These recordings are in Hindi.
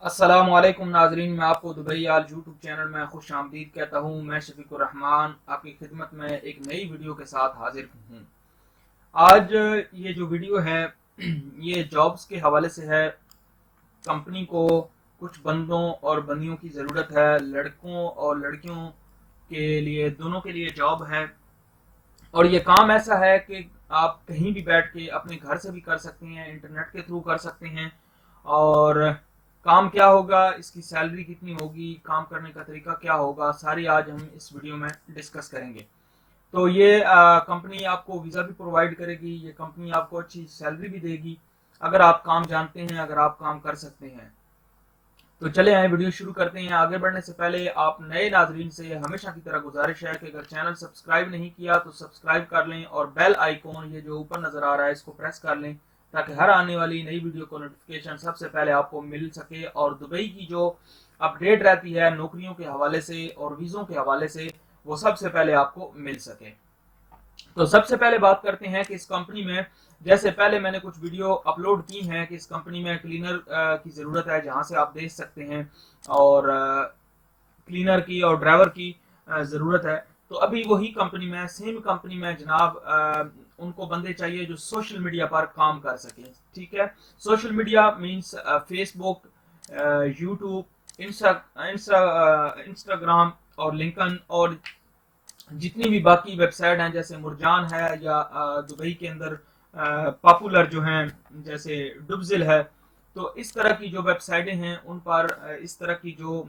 अस्सलामुअलैकुम नाजरीन, मैं आपको दुबई आल यूट्यूब चैनल में खुश आमदीद कहता हूँ। मैं शफीकुर रहमान आपकी खिदमत में एक नई वीडियो के साथ हाजिर हूँ। आज ये जो वीडियो है ये जॉब्स के हवाले से है। कंपनी को कुछ बंदों और बंदियों की ज़रूरत है, लड़कों और लड़कियों के लिए, दोनों के लिए जॉब है। और ये काम ऐसा है कि आप कहीं भी बैठ के अपने घर से भी कर सकते हैं, इंटरनेट के थ्रू कर सकते हैं। और काम क्या होगा, इसकी सैलरी कितनी होगी, काम करने का तरीका क्या होगा, सारी आज हम इस वीडियो में डिस्कस करेंगे। तो ये कंपनी आपको वीज़ा भी प्रोवाइड करेगी, ये कंपनी आपको अच्छी सैलरी भी देगी अगर आप काम जानते हैं, अगर आप काम कर सकते हैं। तो चले आए वीडियो शुरू करते हैं। आगे बढ़ने से पहले आप नए नाजरीन से हमेशा की तरह गुजारिश है कि अगर चैनल सब्सक्राइब नहीं किया तो सब्सक्राइब कर लें और बेल आइकॉन ये जो ऊपर नजर आ रहा है इसको प्रेस कर लें ताकि हर आने वाली नई वीडियो को नोटिफिकेशन सबसे पहले आपको मिल सके। और दुबई की जो अपडेट रहती है नौकरियों के हवाले से और वीज़ों के हवाले से, वो सबसे पहले आपको मिल सके। तो सबसे पहले बात करते हैं कि इस कंपनी में, जैसे पहले मैंने कुछ वीडियो अपलोड की हैं कि इस कंपनी में क्लीनर की ज़रूरत है, जहां से आप देख सकते हैं, और क्लीनर की और ड्राइवर की ज़रूरत है। तो अभी वही कंपनी में, सेम कंपनी में जनाब, उनको बंदे चाहिए जो सोशल मीडिया पर काम कर सके। ठीक है, social media means Facebook, YouTube, Instagram और लिंकन, और जितनी भी बाकी वेबसाइट हैं जैसे मुरजान है, या दुबई के अंदर पॉपुलर जो हैं जैसे डुबजिल है। तो इस तरह की जो वेबसाइटें हैं उन पर इस तरह की जो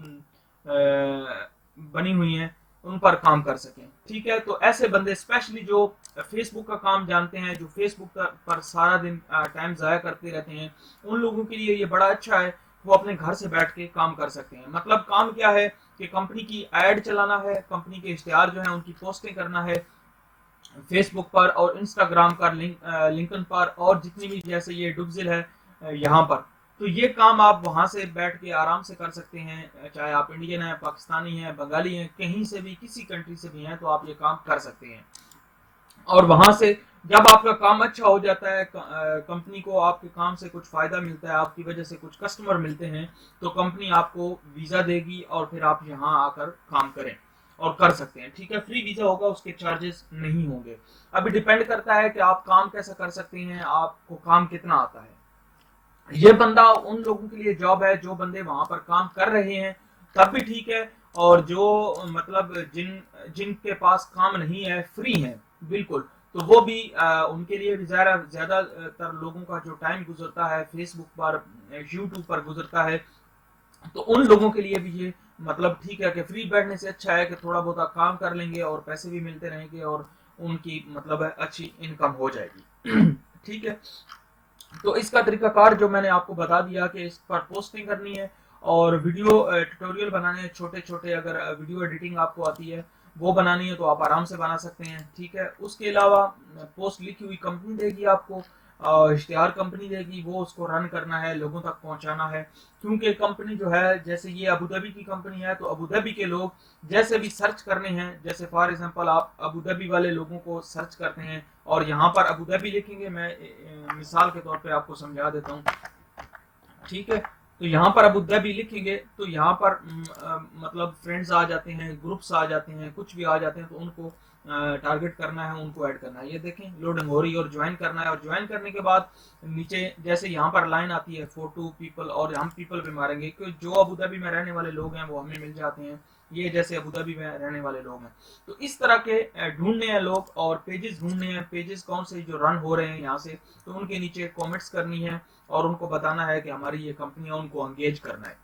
बनी हुई हैं उन पर काम कर सकें। ठीक है, तो ऐसे बंदे स्पेशली जो फेसबुक का काम जानते हैं, जो फेसबुक पर सारा दिन टाइम ज़ाया करते रहते हैं, उन लोगों के लिए ये बड़ा अच्छा है। वो अपने घर से बैठ के काम कर सकते हैं। मतलब काम क्या है कि कंपनी की एड चलाना है, कंपनी के इश्तिहार जो है उनकी पोस्टिंग करना है फेसबुक पर और इंस्टाग्राम पर, लिंकन पर, और जितनी भी, जैसे ये डुबजिल है यहाँ पर। तो ये काम आप वहां से बैठ के आराम से कर सकते हैं, चाहे आप इंडियन हैं, पाकिस्तानी हैं, बंगाली हैं, कहीं से भी, किसी कंट्री से भी हैं, तो आप ये काम कर सकते हैं। और वहां से जब आपका काम अच्छा हो जाता है, कंपनी को आपके काम से कुछ फायदा मिलता है, आपकी वजह से कुछ कस्टमर मिलते हैं, तो कंपनी आपको वीजा देगी और फिर आप यहाँ आकर काम करें और कर सकते हैं। ठीक है, फ्री वीजा होगा, उसके चार्जेस नहीं होंगे। अभी डिपेंड करता है कि आप काम कैसा कर सकते हैं, आपको काम कितना आता है। ये बंदा उन लोगों के लिए जॉब है जो बंदे वहां पर काम कर रहे हैं, तब भी ठीक है। और जो मतलब जिनके पास काम नहीं है, फ्री है बिल्कुल, तो वो भी उनके लिए भी ज्यादातर लोगों का जो टाइम गुजरता है फेसबुक पर, यूट्यूब पर गुजरता है, तो उन लोगों के लिए भी ये मतलब ठीक है कि फ्री बैठने से अच्छा है कि थोड़ा बहुत काम कर लेंगे और पैसे भी मिलते रहेंगे और उनकी मतलब अच्छी इनकम हो जाएगी। ठीक है, तो इसका तरीकाकार जो मैंने आपको बता दिया कि इस पर पोस्टिंग करनी है और वीडियो ट्यूटोरियल बनाने हैं छोटे छोटे। अगर वीडियो एडिटिंग आपको आती है वो बनानी है तो आप आराम से बना सकते हैं। ठीक है, उसके अलावा पोस्ट लिखी हुई कंपनी देगी आपको, इश्तिहार कंपनी देगी, वो उसको रन करना है, लोगों तक पहुंचाना है। क्योंकि कंपनी जो है, जैसे ये अबू धाबी की कंपनी है, तो अबू धाबी के लोग जैसे भी सर्च करने हैं, जैसे फॉर एग्जांपल आप अबू धाबी वाले लोगों को सर्च करते हैं और यहाँ पर अबू धाबी लिखेंगे, मैं मिसाल के तौर पे आपको समझा देता हूँ। ठीक है, तो यहाँ पर अबू धाबी लिखेंगे तो यहाँ पर मतलब फ्रेंड्स आ जाते हैं, ग्रुप्स आ जाते हैं, कुछ भी आ जाते हैं, तो उनको टारगेट करना है, उनको ऐड करना है। ये देखें लोडिंग हो रही है और ज्वाइन करना है, और ज्वाइन करने के बाद नीचे जैसे यहाँ पर लाइन आती है फोटो पीपल, और हम पीपल पे मारेंगे क्योंकि जो अबू धाबी में रहने वाले लोग हैं वो हमें मिल जाते हैं। ये जैसे अबू धाबी में रहने वाले लोग हैं, तो इस तरह के ढूंढने हैं लोग, और पेजेस ढूंढने हैं, पेजेस कौन से जो रन हो रहे हैं यहाँ से, तो उनके नीचे कमेंट्स करनी है और उनको बताना है कि हमारी ये कंपनी है, उनको एंगेज करना है।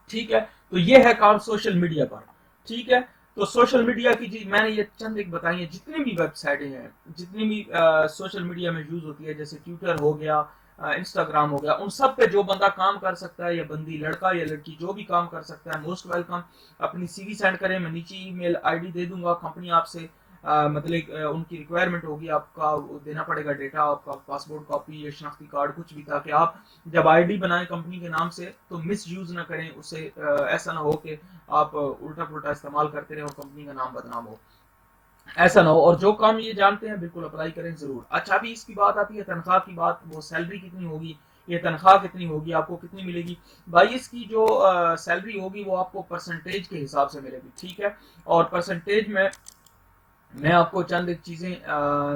ठीक है, तो ये है काम सोशल मीडिया पर। ठीक है, तो सोशल मीडिया की चीज मैंने ये चंद एक बताई है। जितनी भी वेबसाइटें हैं, जितनी भी सोशल मीडिया में यूज होती है, जैसे ट्विटर हो गया, इंस्टाग्राम हो गया, उन सब पे जो बंदा काम कर सकता है, या बंदी, लड़का या लड़की, जो भी काम कर सकता है, मोस्ट वेलकम। अपनी सीवी सेंड करें, मैं नीचे ईमेल आईडी दे दूंगा। कंपनी आपसे मतलब उनकी रिक्वायरमेंट होगी, आपका देना पड़ेगा डेटा, आपका पासपोर्ट कॉपी या शनाख्ती कार्ड, कुछ भी, ताकि आप जब आईडी बनाएं कंपनी के नाम से तो मिस यूज ना करें उससे। ऐसा ना हो कि आप उल्टा पुल्टा इस्तेमाल करते रहे और कंपनी का नाम बदनाम हो, ऐसा ना हो। और जो काम ये जानते हैं बिल्कुल अप्लाई करें जरूर। अच्छा, अभी इसकी बात आती है तनख्वाह की बात, वो सैलरी कितनी होगी, ये तनख्वाह कितनी होगी, आपको कितनी मिलेगी भाई। इसकी जो सैलरी होगी वो आपको परसेंटेज के हिसाब से मिलेगी, ठीक है। और परसेंटेज में मैं आपको चंद एक चीजें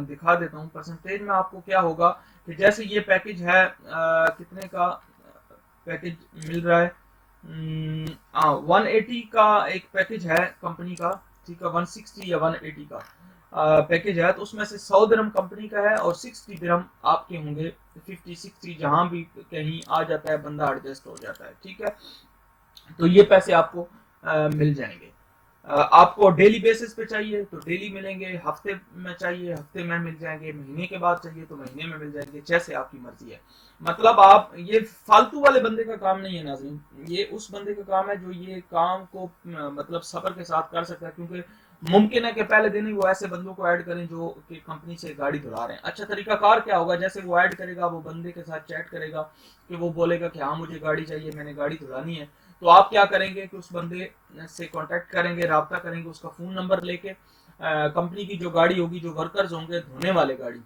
दिखा देता हूँ। परसेंटेज में आपको क्या होगा कि जैसे ये पैकेज है, कितने का पैकेज मिल रहा है, 180 का एक पैकेज है कंपनी का, ठीक है, 160 या 180 का पैकेज है। तो उसमें से 100 दिरहम कंपनी का है और 60 दिरहम आपके होंगे, 50-60 जहां भी कहीं आ जाता है बंदा एडजस्ट हो जाता है, ठीक है। तो ये पैसे आपको मिल जाएंगे। आपको डेली बेसिस पे चाहिए तो डेली मिलेंगे, हफ्ते में चाहिए हफ्ते में मिल जाएंगे, महीने के बाद चाहिए तो महीने में मिल जाएंगे, जैसे आपकी मर्जी है। मतलब आप, ये फालतू वाले बंदे का काम नहीं है नाज़रीन, ये उस बंदे का काम है जो ये काम को मतलब सब्र के साथ कर सकता है। क्योंकि मुमकिन है कि पहले दिन ही वो ऐसे बंदों को ऐड करें जो कि कंपनी से गाड़ी धुला रहे हैं। अच्छा तरीका कार क्या होगा, जैसे वो ऐड करेगा, वो बंदे के साथ चैट करेगा कि वो बोलेगा कि हाँ मुझे गाड़ी चाहिए, मैंने गाड़ी धुलानी है। तो आप क्या करेंगे कि उस बंदे से कांटेक्ट करेंगे, राब्ता करेंगे, उसका फोन नंबर लेके कंपनी की जो गाड़ी होगी, जो वर्कर्स होंगे धोने वाले गाड़ी,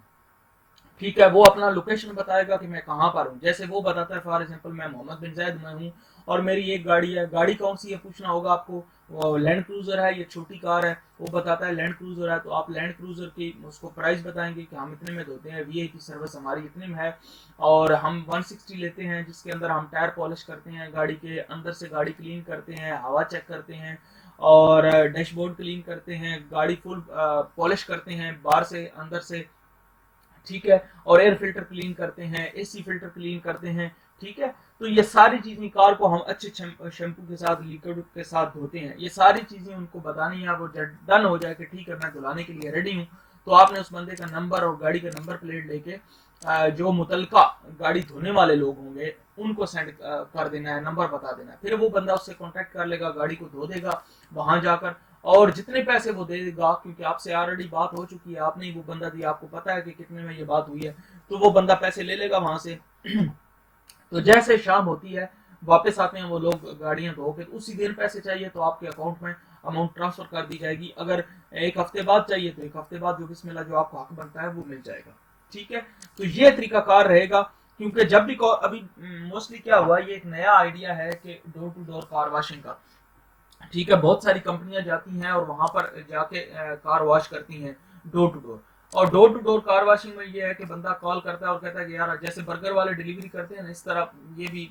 ठीक है, वो अपना लोकेशन बताएगा कि मैं कहाँ पर हूँ। जैसे वो बताता है फॉर एग्जांपल मैं मोहम्मद बिन जैद में हूँ और मेरी एक गाड़ी है, गाड़ी कौन सी है पूछना होगा आपको, वो लैंड क्रूजर है, ये छोटी कार है, वो बताता है लैंड क्रूजर है। तो आप लैंड क्रूजर की उसको प्राइस बताएंगे कि हम इतने में धोते हैं, वीआईपी सर्विस हमारी इतने में है, और हम 160 लेते हैं जिसके अंदर हम टायर पॉलिश करते हैं, गाड़ी के अंदर से गाड़ी क्लीन करते हैं, हवा चेक करते हैं और डैशबोर्ड क्लीन करते हैं, गाड़ी फुल पॉलिश करते हैं बाहर से अंदर से, ठीक है, और एयर फिल्टर क्लीन करते हैं, एसी फिल्टर क्लीन करते हैं, ठीक है। तो ये सारी चीजें कार को हम अच्छे शैम्पू के साथ, लिक्विड के साथ धोते हैं। ये सारी चीजें उनको बतानी है, वो डन हो जाए कि ठीक है मैं धुलाने के लिए रेडी हूँ, तो आपने उस बंदे का नंबर और गाड़ी का नंबर प्लेट लेके जो मुतलका गाड़ी धोने वाले लोग होंगे उनको सेंड कर देना है, नंबर बता देना है। फिर वो बंदा उससे कांटेक्ट कर लेगा, गाड़ी को धो देगा वहां जाकर, और जितने पैसे वो दे देगा, क्योंकि आपसे ऑलरेडी बात हो चुकी है, आपने वो बंदा दिया, आपको पता है कि कितने में ये बात हुई है, तो वो बंदा पैसे ले लेगा वहां से। तो जैसे शाम होती है वापस आते हैं वो लोग गाड़ियां धो के, उसी दिन पैसे चाहिए तो आपके अकाउंट में अमाउंट ट्रांसफर कर दी जाएगी। अगर एक हफ्ते बाद चाहिए तो एक हफ्ते बाद जो बिस्मिल्लाह जो आपको हक बनता है वो मिल जाएगा, ठीक है। तो ये तरीकाकार रहेगा। क्योंकि जब भी अभी मोस्टली क्या हुआ, ये एक नया आइडिया है कि door to door car washing का, ठीक है, बहुत सारी कंपनियां जाती हैं और वहां पर जाके कार वॉश करती हैं डोर टू डोर। और door to door car washing में ये है कि बंदा कॉल करता है और कहता है कि यार जैसे बर्गर वाले डिलीवरी करते हैं ना, इस तरह ये भी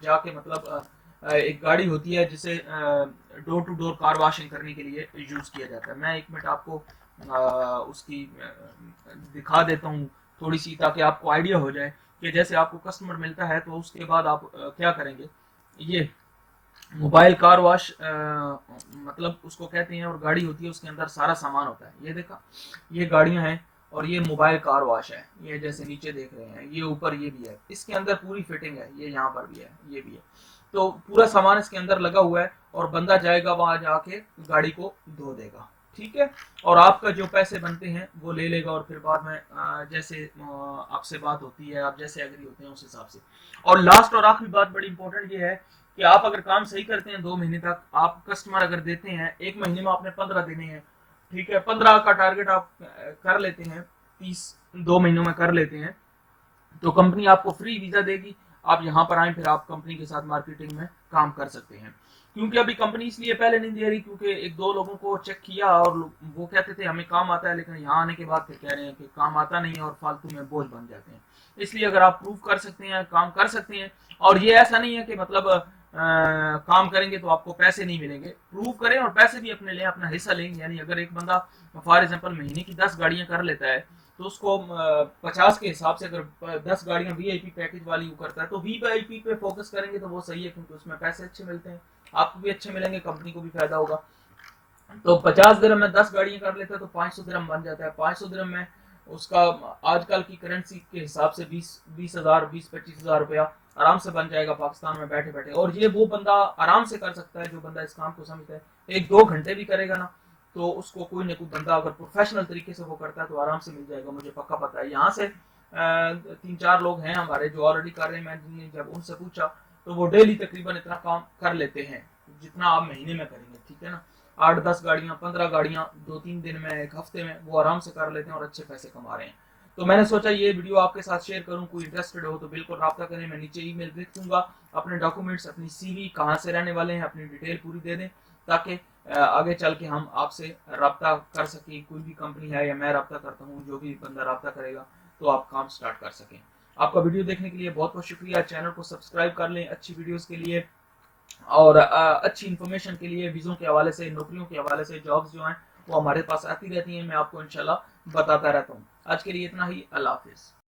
जाके मतलब एक गाड़ी होती है जिसे door to door car washing करने के लिए यूज किया जाता है। मैं एक मिनट आपको उसकी दिखा देता हूँ थोड़ी सी, ताकि आपको आइडिया हो जाए कि जैसे आपको कस्टमर मिलता है तो उसके बाद आप क्या करेंगे। ये मोबाइल कार वॉश मतलब उसको कहते हैं, और गाड़ी होती है उसके अंदर सारा सामान होता है। ये देखा, ये गाड़ियां हैं और ये मोबाइल कार वॉश है, ये जैसे नीचे देख रहे हैं, ये ऊपर ये भी है, इसके अंदर पूरी फिटिंग है, ये यहाँ पर भी है, ये भी है, तो पूरा सामान इसके अंदर लगा हुआ है और बंदा जाएगा वहां जाके गाड़ी को धो देगा, ठीक है। और आपका जो पैसे बनते हैं वो ले लेगा और फिर बाद में जैसे आपसे बात होती है, आप जैसे एग्री होते हैं उस हिसाब से। और लास्ट और आखिरी बात बड़ी इंपॉर्टेंट ये है कि आप अगर काम सही करते हैं 2 महीने तक, आप कस्टमर अगर देते हैं, 1 महीने में आपने 15 देने हैं, ठीक है, 15 का टारगेट आप कर लेते हैं, 30 2 महीनों में कर लेते हैं, तो कंपनी आपको फ्री वीजा देगी, आप यहाँ पर आए, फिर आप कंपनी के साथ मार्केटिंग में काम कर सकते हैं। क्योंकि अभी कंपनी इसलिए पहले नहीं दे रही क्योंकि एक दो लोगों को चेक किया और वो कहते थे हमें काम आता है, लेकिन यहाँ आने के बाद फिर कह रहे हैं कि काम आता नहीं है और फालतू में बोझ बन जाते हैं। इसलिए अगर आप प्रूव कर सकते हैं, काम कर सकते हैं, और ये ऐसा नहीं है कि मतलब काम करेंगे तो आपको पैसे नहीं मिलेंगे, प्रूव करें और पैसे भी अपने लें, अपना हिस्सा लें। यानी अगर एक बंदा फॉर एग्जांपल महीने की 10 गाड़ियां कर लेता है तो उसको 50 के हिसाब से अगर 10 गाड़ियां वीआईपी पैकेज वाली करता है तो वीआईपी पे फोकस करेंगे तो वो सही है, क्योंकि उसमें पैसे अच्छे मिलते हैं, आपको भी अच्छे मिलेंगे, कंपनी को भी फायदा होगा। तो 50 दिरहम में 10 गाड़ियां कर लेता है तो 500 दिरहम बन जाता है। 500 दिरहम में उसका आजकल की करेंसी के हिसाब से 20-25 हज़ार रुपया आराम से बन जाएगा पाकिस्तान में बैठे बैठे। और ये वो बंदा आराम से कर सकता है जो बंदा इस काम को समझता है। 1-2 घंटे भी करेगा ना तो उसको कोई ना कोई बंदा अगर प्रोफेशनल तरीके से वो करता है तो आराम से मिल जाएगा, मुझे पक्का पता है। यहाँ से 3-4 लोग हैं हमारे जो ऑलरेडी कर रहे हैं, मैंने जब उनसे पूछा तो वो डेली तकरीबन इतना काम कर लेते हैं जितना आप महीने में करेंगे, ठीक है ना। 8-10 गाड़ियां, 15 गाड़ियां 2-3 दिन में, एक हफ्ते में वो आराम से कर लेते हैं और अच्छे पैसे कमा रहे हैं। तो मैंने सोचा ये वीडियो आपके साथ शेयर करूं, कोई इंटरेस्टेड हो तो बिल्कुल रब्ता करें। मैं नीचे ईमेल लिख दूंगा, अपने डॉक्यूमेंट्स, अपनी सीवी, कहाँ से रहने वाले हैं, अपनी डिटेल पूरी दे दें, ताकि आगे चल के हम आपसे रब्ता कर सकें। कोई भी कंपनी है या मैं रब्ता करता हूँ, जो भी बंदा रब्ता करेगा तो आप काम स्टार्ट कर सकें। आपका वीडियो देखने के लिए बहुत बहुत शुक्रिया। चैनल को सब्सक्राइब कर लें अच्छी वीडियोस के लिए और अच्छी इन्फॉर्मेशन के लिए। वीज़ों के हवाले से, नौकरियों के हवाले से, जॉब्स जो हैं वो हमारे पास आती रहती हैं, मैं आपको इंशाल्लाह बताता रहता हूँ। आज के लिए इतना ही। अल्लाह हाफिज़।